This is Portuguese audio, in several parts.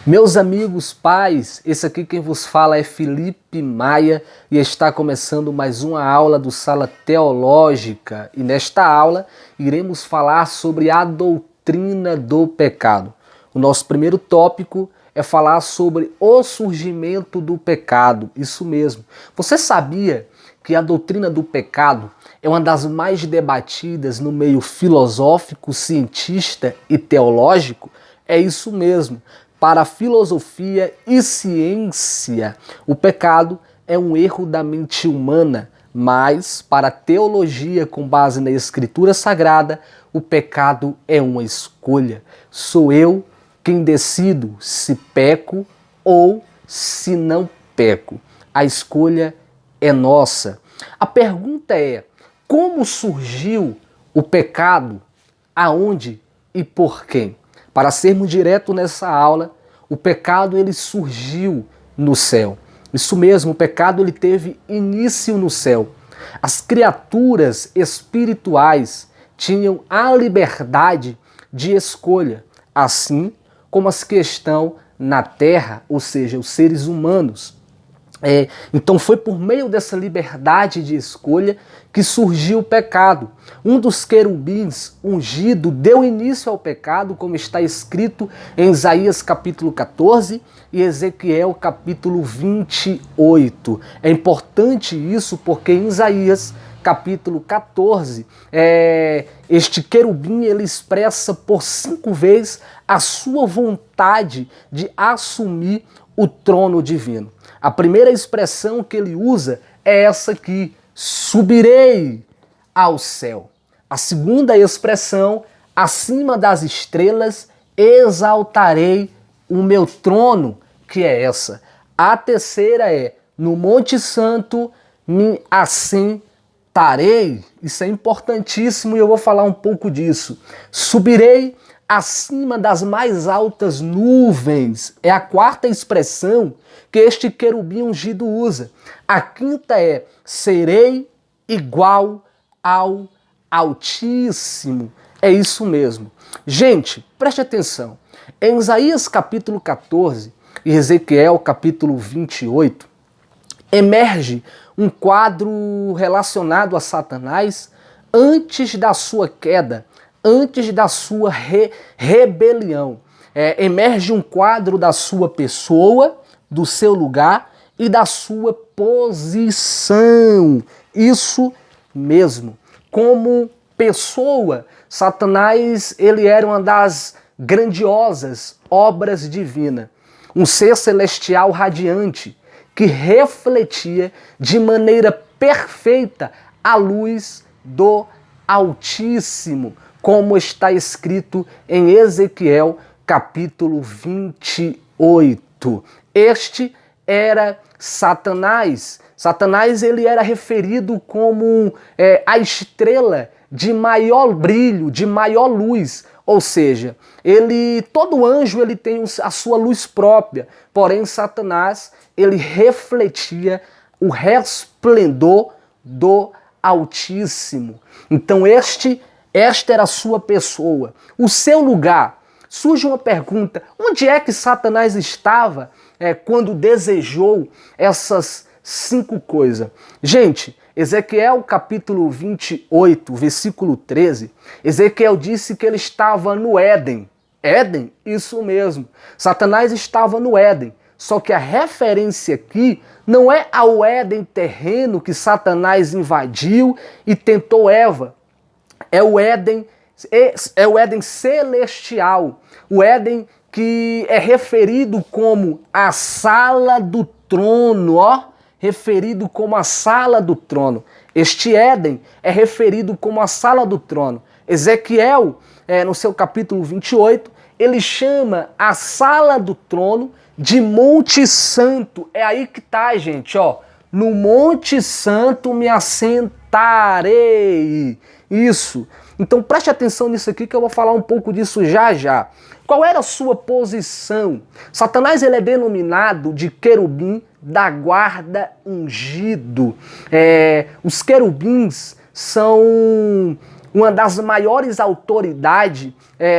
Meus amigos, pais, esse aqui quem vos fala é Felipe Maia e está começando mais uma aula do Sala Teológica. E nesta aula iremos falar sobre a doutrina do pecado. O nosso primeiro tópico é falar sobre o surgimento do pecado. Isso mesmo. Você sabia que a doutrina do pecado é uma das mais debatidas no meio filosófico, cientista e teológico? É isso mesmo. Para a filosofia e ciência, o pecado é um erro da mente humana, mas para a teologia, com base na Escritura Sagrada, o pecado é uma escolha. Sou eu quem decido se peco ou se não peco. A escolha é nossa. A pergunta é: como surgiu o pecado? Aonde e por quem? Para sermos diretos nessa aula, o pecado ele surgiu no céu. Isso mesmo, o pecado ele teve início no céu. As criaturas espirituais tinham a liberdade de escolha, assim como as que estão na terra, ou seja, os seres humanos. Então foi por meio dessa liberdade de escolha que surgiu o pecado. Um dos querubins ungido deu início ao pecado, como está escrito em Isaías capítulo 14 e Ezequiel capítulo 28. É importante isso porque em Isaías capítulo 14, este querubim ele expressa por 5 vezes a sua vontade de assumir o trono divino. A primeira expressão que ele usa é essa aqui: subirei ao céu. A segunda expressão: acima das estrelas exaltarei o meu trono, que é essa. A terceira é: no Monte Santo me assentarei. Isso é importantíssimo e eu vou falar um pouco disso. Subirei acima das mais altas nuvens. É a quarta expressão que este querubim ungido usa. A quinta é: serei igual ao Altíssimo. É isso mesmo. Gente, preste atenção. Em Isaías capítulo 14 e Ezequiel capítulo 28, emerge um quadro relacionado a Satanás antes da sua queda, antes da sua rebelião. Emerge um quadro da sua pessoa, do seu lugar e da sua posição. Isso mesmo. Como pessoa, Satanás ele era uma das grandiosas obras divinas. Um ser celestial radiante que refletia de maneira perfeita a luz do Altíssimo, como está escrito em Ezequiel capítulo 28. Este era Satanás. Satanás ele era referido como a estrela de maior brilho, de maior luz. Ou seja, todo anjo ele tem a sua luz própria, porém Satanás ele refletia o resplendor do Altíssimo. Então esta era a sua pessoa, o seu lugar. Surge uma pergunta: onde é que Satanás estava quando desejou essas 5 coisas? Gente, Ezequiel capítulo 28, versículo 13, Ezequiel disse que ele estava no Éden. Éden? Isso mesmo. Satanás estava no Éden. Só que a referência aqui não é ao Éden terreno que Satanás invadiu e tentou Eva. É o Éden celestial. O Éden que é referido como a sala do trono, referido como a sala do trono. Este Éden é referido como a sala do trono. Ezequiel, no seu capítulo 28, ele chama a sala do trono de Monte Santo. É aí que tá, gente, no Monte Santo me assentarei. Isso. Então preste atenção nisso aqui que eu vou falar um pouco disso já já. Qual era a sua posição? Satanás ele é denominado de querubim da guarda ungido. Os querubins são uma das maiores autoridades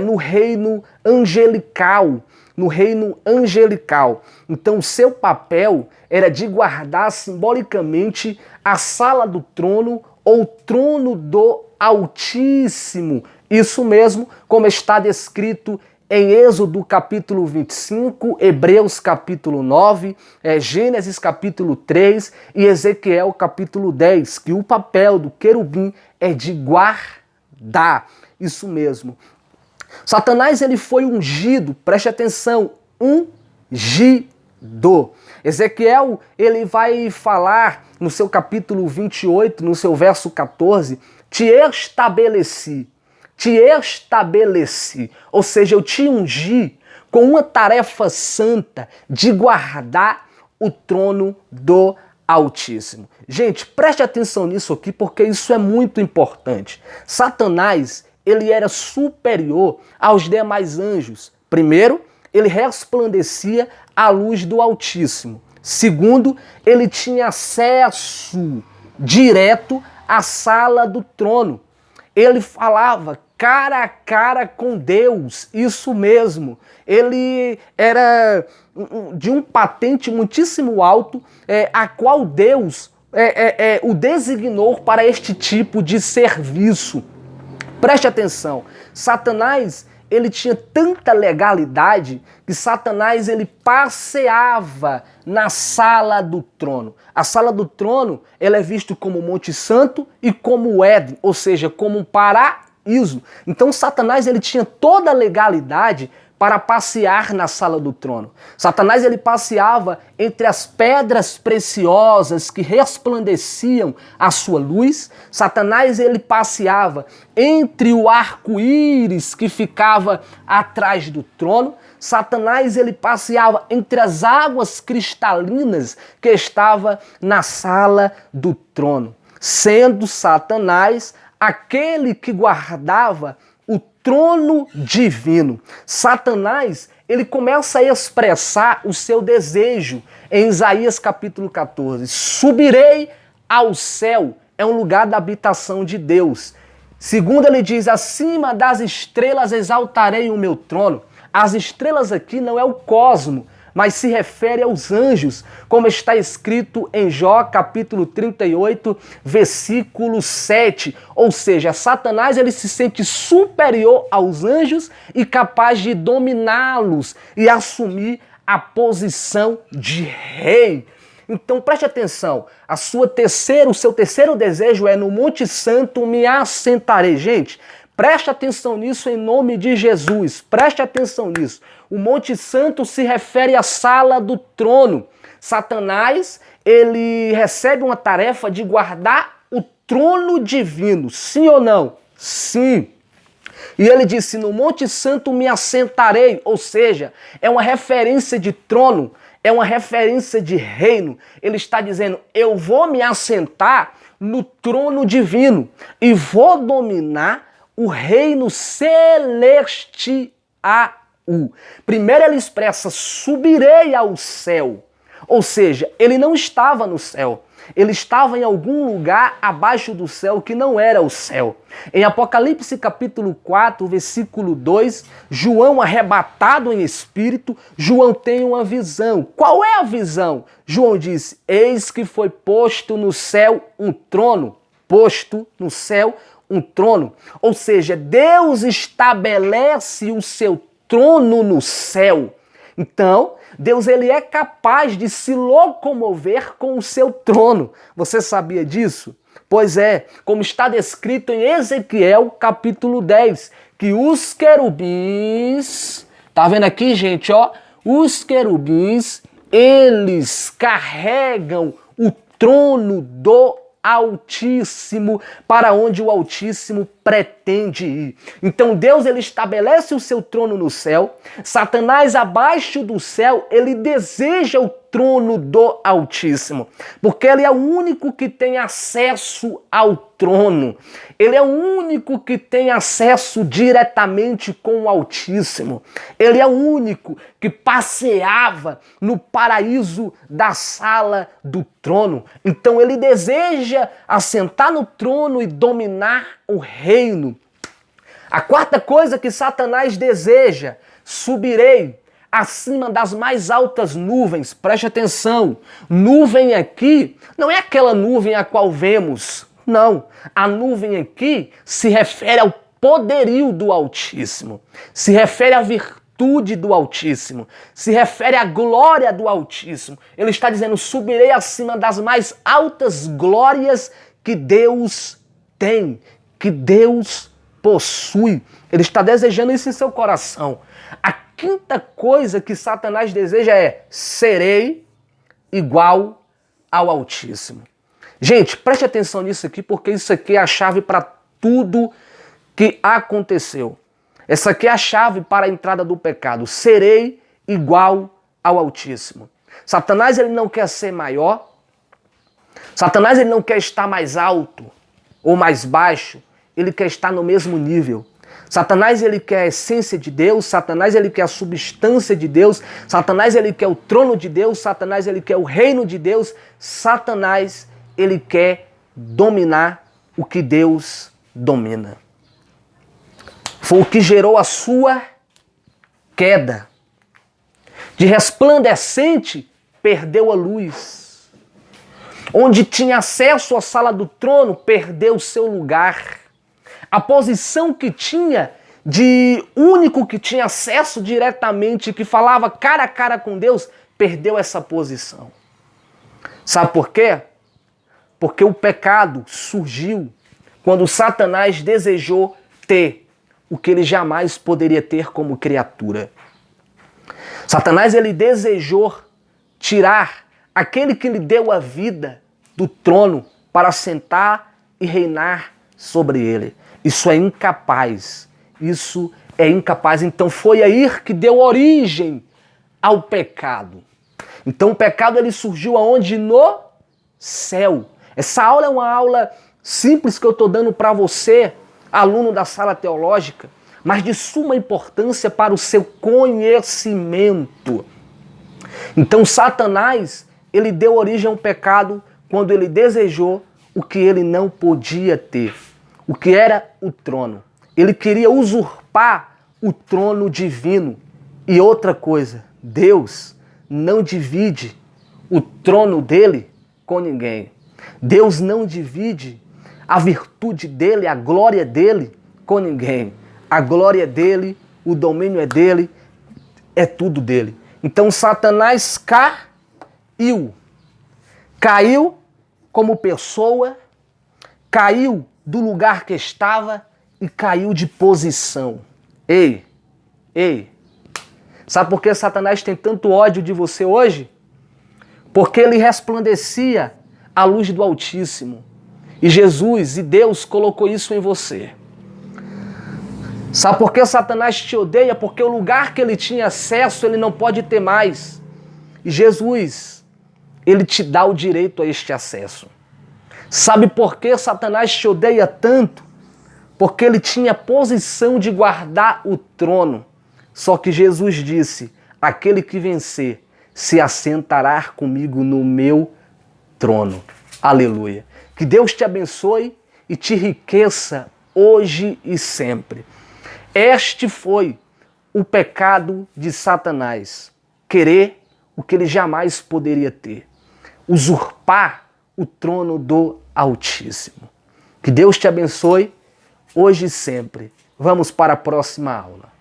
no reino angelical. no reino angelical. Então, o seu papel era de guardar simbolicamente a sala do trono ou trono do Altíssimo. Isso mesmo, como está descrito em Êxodo capítulo 25, Hebreus capítulo 9, Gênesis capítulo 3 e Ezequiel capítulo 10, que o papel do querubim é de guardar. Isso mesmo. Satanás ele foi ungido, preste atenção, ungido. Ezequiel ele vai falar no seu capítulo 28, no seu verso 14, te estabeleci, ou seja, eu te ungi com uma tarefa santa de guardar o trono do Altíssimo. Gente, preste atenção nisso aqui porque isso é muito importante. Satanás, ele era superior aos demais anjos. Primeiro, ele resplandecia à luz do Altíssimo. Segundo, ele tinha acesso direto à sala do trono. Ele falava cara a cara com Deus, isso mesmo. Ele era de um patente muitíssimo alto, a qual Deus o designou para este tipo de serviço. Preste atenção, Satanás ele tinha tanta legalidade que Satanás ele passeava na sala do trono. A sala do trono ela é vista como Monte Santo e como Éden, ou seja, como um paraíso. Então Satanás ele tinha toda a legalidade para passear na sala do trono. Satanás ele passeava entre as pedras preciosas que resplandeciam a sua luz. Satanás ele passeava entre o arco-íris que ficava atrás do trono. Satanás ele passeava entre as águas cristalinas que estava na sala do trono, sendo Satanás aquele que guardava o trono divino. Satanás, ele começa a expressar o seu desejo em Isaías capítulo 14. Subirei ao céu, é um lugar da habitação de Deus. Segundo ele diz, acima das estrelas exaltarei o meu trono. As estrelas aqui não é o cosmo, mas se refere aos anjos, como está escrito em Jó capítulo 38, versículo 7. Ou seja, Satanás ele se sente superior aos anjos e capaz de dominá-los e assumir a posição de rei. Então preste atenção, o seu terceiro desejo é no Monte Santo me assentarei. Gente, preste atenção nisso em nome de Jesus, preste atenção nisso. O Monte Santo se refere à sala do trono. Satanás, ele recebe uma tarefa de guardar o trono divino, sim ou não? Sim. E ele disse, no Monte Santo me assentarei, ou seja, é uma referência de trono, é uma referência de reino. Ele está dizendo, eu vou me assentar no trono divino e vou dominar o reino celestial. Primeiro ele expressa, subirei ao céu. Ou seja, ele não estava no céu. Ele estava em algum lugar abaixo do céu que não era o céu. Em Apocalipse capítulo 4, versículo 2, João arrebatado em espírito, João tem uma visão. Qual é a visão? João diz, eis que foi posto no céu um trono. Posto no céu um trono. Ou seja, Deus estabelece o seu trono no céu. Então, Deus ele é capaz de se locomover com o seu trono. Você sabia disso? Pois é, como está descrito em Ezequiel capítulo 10, que os querubins, tá vendo aqui, gente, ó? Os querubins, eles carregam o trono do Altíssimo, para onde o Altíssimo pretende ir. Então Deus ele estabelece o seu trono no céu. Satanás abaixo do céu, ele deseja o trono do Altíssimo, porque ele é o único que tem acesso ao trono. Ele é o único que tem acesso diretamente com o Altíssimo. Ele é o único que passeava no paraíso da sala do trono. Então ele deseja assentar no trono e dominar o reino. A quarta coisa que Satanás deseja, subirei acima das mais altas nuvens. Preste atenção, nuvem aqui não é aquela nuvem a qual vemos, não. A nuvem aqui se refere ao poderio do Altíssimo, se refere à virtude do Altíssimo, se refere à glória do Altíssimo. Ele está dizendo, subirei acima das mais altas glórias que Deus tem, que Deus possui. Ele está desejando isso em seu coração. A quinta coisa que Satanás deseja é, serei igual ao Altíssimo. Gente, preste atenção nisso aqui, porque isso aqui é a chave para tudo que aconteceu. Essa aqui é a chave para a entrada do pecado. Serei igual ao Altíssimo. Satanás, ele não quer ser maior. Satanás, ele não quer estar mais alto ou mais baixo. Ele quer estar no mesmo nível. Satanás, ele quer a essência de Deus. Satanás, ele quer a substância de Deus. Satanás, ele quer o trono de Deus. Satanás, ele quer o reino de Deus. Satanás, ele quer dominar o que Deus domina. Foi o que gerou a sua queda. De resplandecente, perdeu a luz. Onde tinha acesso à sala do trono, perdeu o seu lugar. A posição que tinha de único que tinha acesso diretamente, que falava cara a cara com Deus, perdeu essa posição. Sabe por quê? Porque o pecado surgiu quando Satanás desejou ter o que ele jamais poderia ter como criatura. Satanás, ele desejou tirar aquele que lhe deu a vida do trono para sentar e reinar sobre ele. Isso é incapaz. Isso é incapaz. Então foi aí que deu origem ao pecado. Então o pecado, ele surgiu aonde? No céu. Essa aula é uma aula simples que eu estou dando para você, aluno da sala teológica, mas de suma importância para o seu conhecimento. Então Satanás, ele deu origem ao pecado quando ele desejou o que ele não podia ter, o que era o trono. Ele queria usurpar o trono divino. E outra coisa, Deus não divide o trono dele com ninguém. Deus não divide a virtude dele, a glória dele com ninguém. A glória é dele, o domínio é dele, é tudo dele. Então Satanás caiu. Caiu como pessoa, caiu do lugar que estava e caiu de posição. Ei, sabe por que Satanás tem tanto ódio de você hoje? Porque ele resplandecia a luz do Altíssimo. E Jesus e Deus colocou isso em você. Sabe por que Satanás te odeia? Porque o lugar que ele tinha acesso, ele não pode ter mais. E Jesus, ele te dá o direito a este acesso. Sabe por que Satanás te odeia tanto? Porque ele tinha posição de guardar o trono. Só que Jesus disse, aquele que vencer se assentará comigo no meu trono. Aleluia. Que Deus te abençoe e te enriqueça hoje e sempre. Este foi o pecado de Satanás. Querer o que ele jamais poderia ter. Usurpar o trono do Altíssimo. Que Deus te abençoe hoje e sempre. Vamos para a próxima aula.